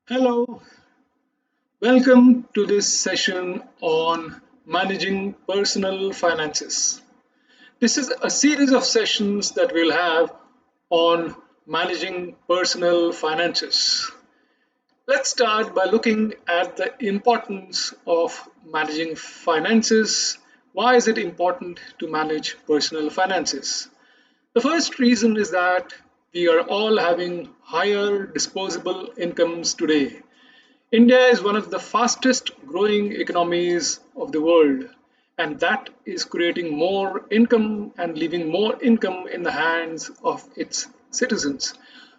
Hello, welcome to this session on managing personal finances. This is a series of sessions that we'll have on managing personal finances. Let's start by looking at the importance of managing finances. Why is it important to manage personal finances? The first reason is that we are all having higher disposable incomes today. India is one of the fastest growing economies of the world, and that is creating more income and leaving more income in the hands of its citizens.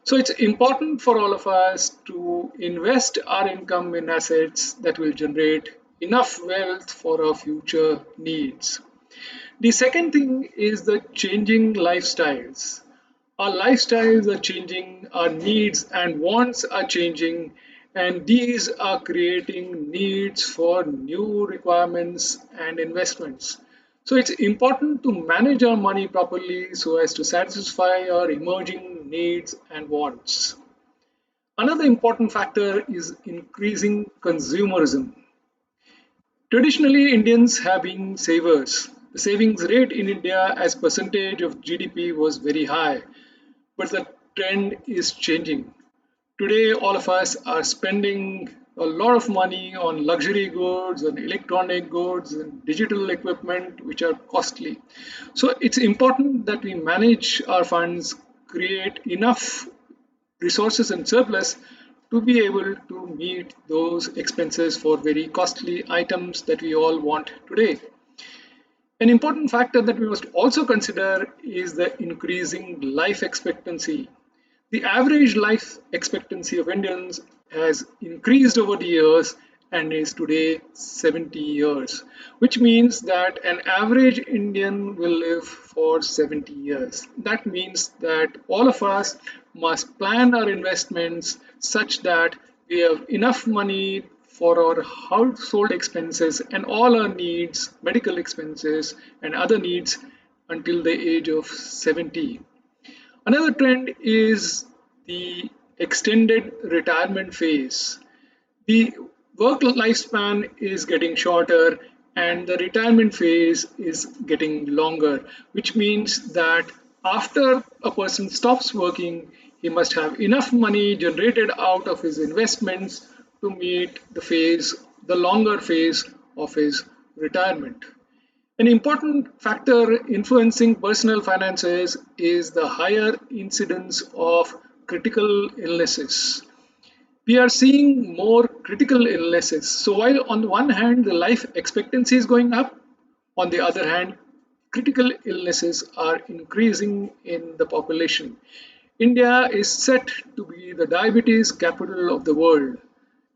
So it's important for all of us to invest our income in assets that will generate enough wealth for our future needs. The second thing is the changing lifestyles. Our lifestyles are changing, our needs and wants are changing, and these are creating needs for new requirements and investments. So it's important to manage our money properly so as to satisfy our emerging needs and wants. Another important factor is increasing consumerism. Traditionally, Indians have been savers. The savings rate in India as percentage of GDP was very high, but the trend is changing. Today, all of us are spending a lot of money on luxury goods, on electronic goods, and digital equipment, which are costly. So, it's important that we manage our funds, create enough resources and surplus to be able to meet those expenses for very costly items that we all want today. An important factor that we must also consider is the increasing life expectancy. The average life expectancy of Indians has increased over the years and is today 70 years, which means that an average Indian will live for 70 years. That means that all of us must plan our investments such that we have enough money for our household expenses and all our needs, medical expenses, and other needs until the age of 70. Another trend is the extended retirement phase. The work lifespan is getting shorter and the retirement phase is getting longer, which means that after a person stops working, he must have enough money generated out of his investments to meet the longer phase of his retirement. An important factor influencing personal finances is the higher incidence of critical illnesses. We are seeing more critical illnesses. So, while on the one hand, the life expectancy is going up, on the other hand, critical illnesses are increasing in the population. India is set to be the diabetes capital of the world,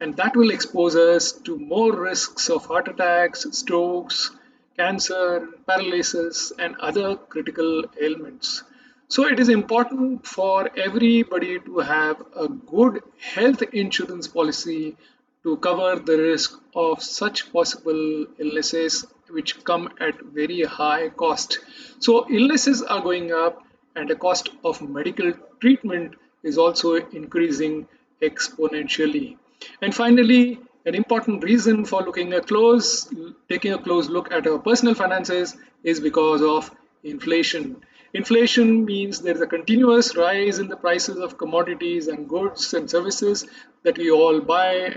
and that will expose us to more risks of heart attacks, strokes, cancer, paralysis, and other critical ailments. So, it is important for everybody to have a good health insurance policy to cover the risk of such possible illnesses which come at very high cost. So, illnesses are going up, and the cost of medical treatment is also increasing exponentially. And finally, an important reason for taking a close look at our personal finances is because of inflation. Inflation means there is a continuous rise in the prices of commodities and goods and services that we all buy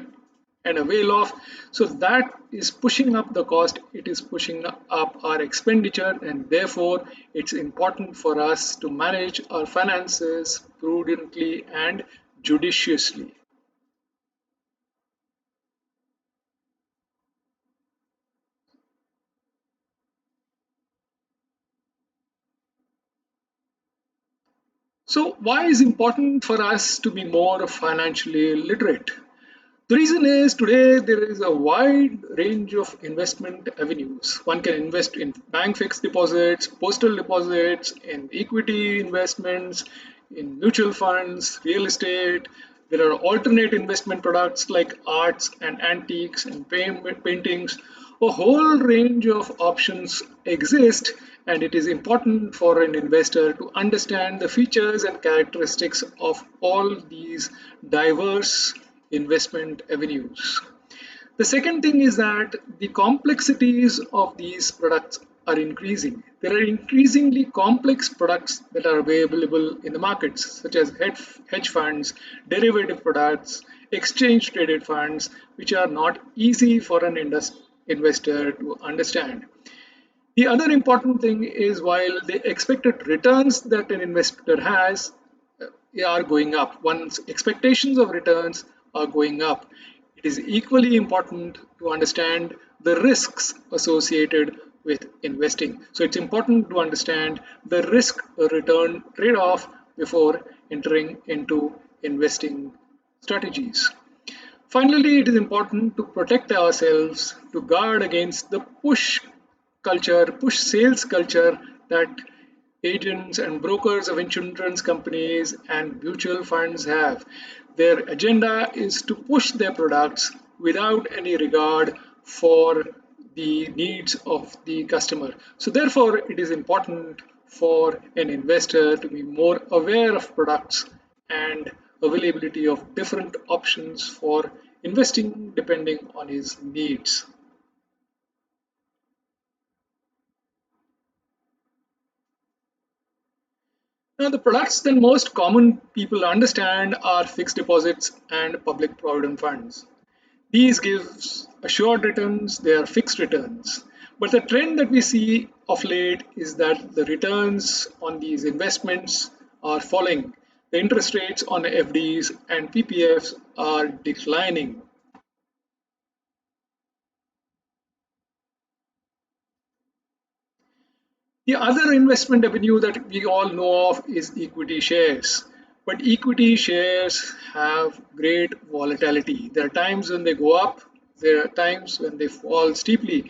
and avail of. So that is pushing up the cost, it is pushing up our expenditure, and therefore it's important for us to manage our finances prudently and judiciously. So, why is it important for us to be more financially literate? The reason is today there is a wide range of investment avenues. One can invest in bank fixed deposits, postal deposits, in equity investments, in mutual funds, real estate. There are alternate investment products like arts and antiques and paintings. A whole range of options exist, and it is important for an investor to understand the features and characteristics of all these diverse investment avenues. The second thing is that the complexities of these products are increasing. There are increasingly complex products that are available in the markets, such as hedge funds, derivative products, exchange traded funds, which are not easy for an investor to understand. The other important thing is while the expected returns that an investor has are going up, one's expectations of returns are going up, it is equally important to understand the risks associated with investing. So it's important to understand the risk return trade off before entering into investing strategies. Finally, it is important to protect ourselves, to guard against the push sales culture that agents and brokers of insurance companies and mutual funds have. Their agenda is to push their products without any regard for the needs of the customer. So, therefore, it is important for an investor to be more aware of products and availability of different options for investing depending on his needs. Now, the products that most common people understand are fixed deposits and public provident funds. These give assured returns, they are fixed returns. But the trend that we see of late is that the returns on these investments are falling. The interest rates on FDs and PPFs are declining. The other investment avenue that we all know of is equity shares. But equity shares have great volatility. There are times when they go up, there are times when they fall steeply.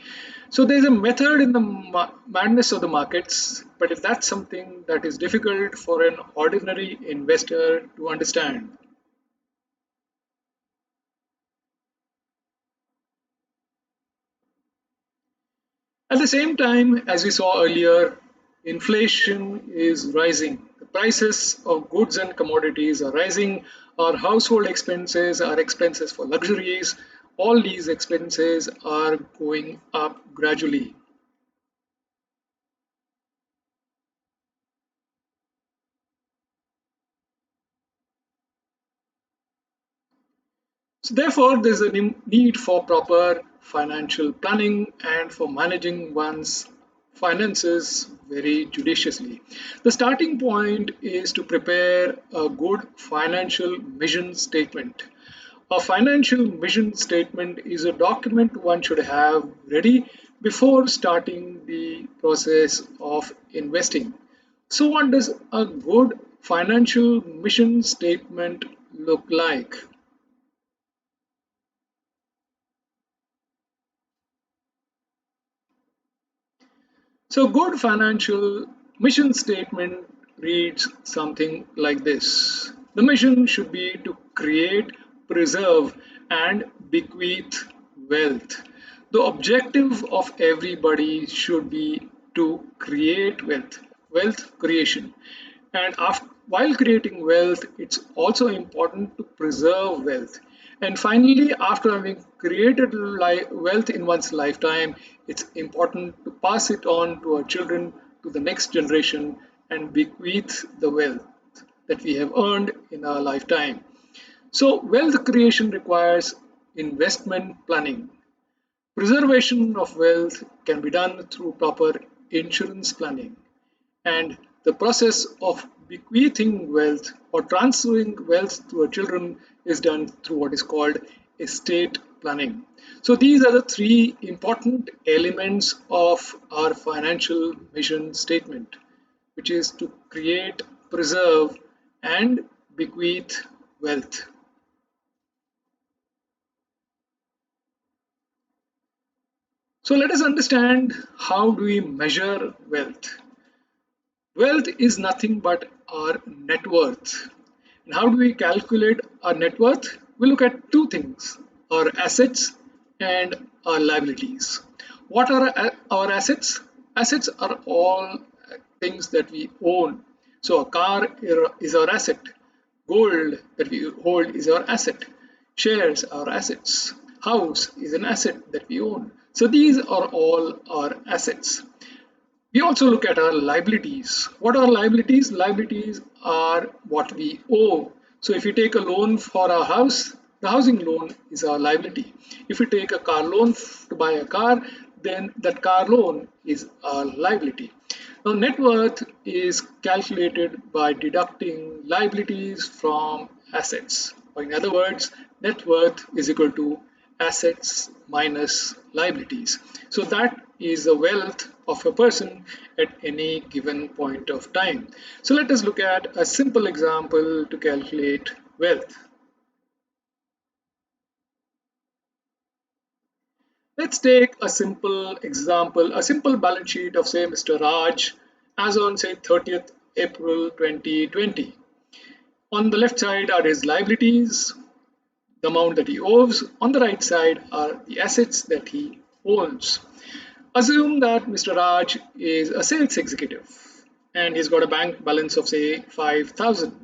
So there's a method in the madness of the markets, but if that's something that is difficult for an ordinary investor to understand. At the same time, as we saw earlier, inflation is rising. The prices of goods and commodities are rising. Our household expenses, our expenses for luxuries, all these expenses are going up gradually. So, therefore, there's a need for proper financial planning and for managing one's finances very judiciously. The starting point is to prepare a good financial mission statement. A financial mission statement is a document one should have ready before starting the process of investing. So, what does a good financial mission statement look like? So, good financial mission statement reads something like this. The mission should be to create, preserve, and bequeath wealth. The objective of everybody should be to create wealth, wealth creation. And while creating wealth, it's also important to preserve wealth. And finally, after having created wealth in one's lifetime, it's important to pass it on to our children, to the next generation, and bequeath the wealth that we have earned in our lifetime. So, wealth creation requires investment planning. Preservation of wealth can be done through proper insurance planning. And the process of bequeathing wealth or transferring wealth to our children is done through what is called estate planning. So, these are the three important elements of our financial mission statement, which is to create, preserve, and bequeath wealth. So, let us understand how do we measure wealth. Wealth is nothing but our net worth. And how do we calculate our net worth? We look at two things, our assets and our liabilities. What are our assets? Assets are all things that we own. So, a car is our asset, gold that we hold is our asset, Shares are assets. House is an asset that we own. So these are all our assets. We also look at our liabilities. What are liabilities? Liabilities are what we owe. So if you take a loan for a house, the housing loan is our liability. If you take a car loan to buy a car, then that car loan is our liability. Now, net worth is calculated by deducting liabilities from assets. Or in other words, net worth is equal to assets minus liabilities. So that is the wealth of a person at any given point of time. So let us look at a simple example to calculate wealth. Let's take a simple example, a simple balance sheet of say Mr. Raj as on say 30th April 2020. On the left side are his liabilities, the amount that he owes. On the right side are the assets that he owns. Assume that Mr. Raj is a sales executive and he's got a bank balance of say 5,000.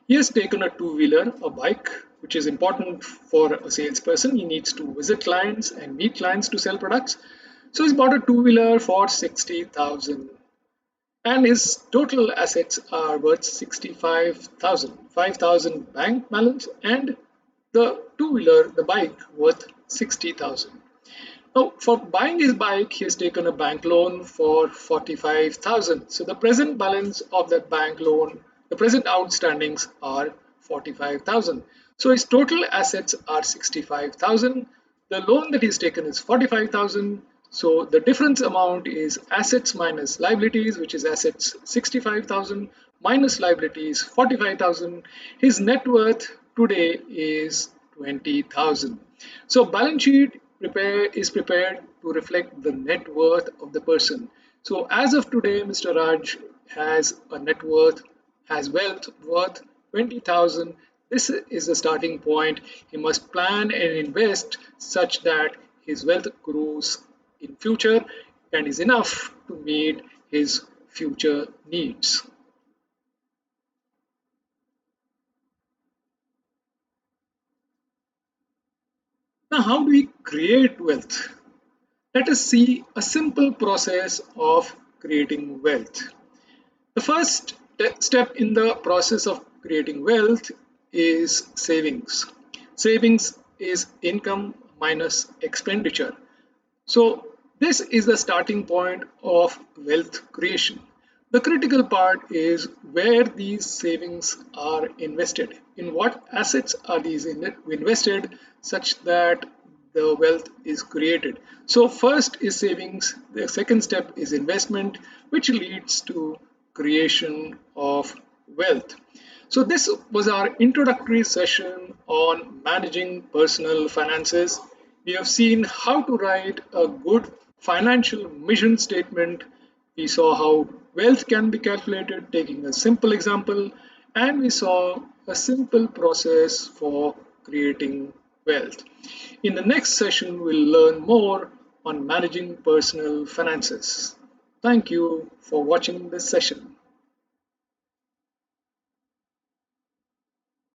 He has taken a two-wheeler, a bike, which is important for a salesperson. He needs to visit clients and meet clients to sell products. So he's bought a two-wheeler for 60,000 and his total assets are worth 65,000. 5,000 bank balance and the two-wheeler, the bike, worth 60,000. Now, for buying his bike, he has taken a bank loan for 45,000. So the present balance of that bank loan, the present outstandings are 45,000. So his total assets are 65,000. The loan that he's taken is 45,000. So the difference amount is assets minus liabilities, which is assets 65,000 minus liabilities 45,000. His net worth today is 20,000. So balance sheet is prepared to reflect the net worth of the person. So as of today, Mr. Raj has a net worth, has wealth worth 20,000. This is the starting point. He must plan and invest such that his wealth grows in future and is enough to meet his future needs. Now, how do we create wealth? Let us see a simple process of creating wealth. The first step in the process of creating wealth is savings. Savings is income minus expenditure. So, this is the starting point of wealth creation. The critical part is where these savings are invested. In what assets are these invested such that the wealth is created. So, first is savings, the second step is investment, which leads to creation of wealth. So, this was our introductory session on managing personal finances. We have seen how to write a good financial mission statement. We saw how wealth can be calculated taking a simple example, and we saw a simple process for creating wealth. In the next session, we'll learn more on managing personal finances. Thank you for watching this session.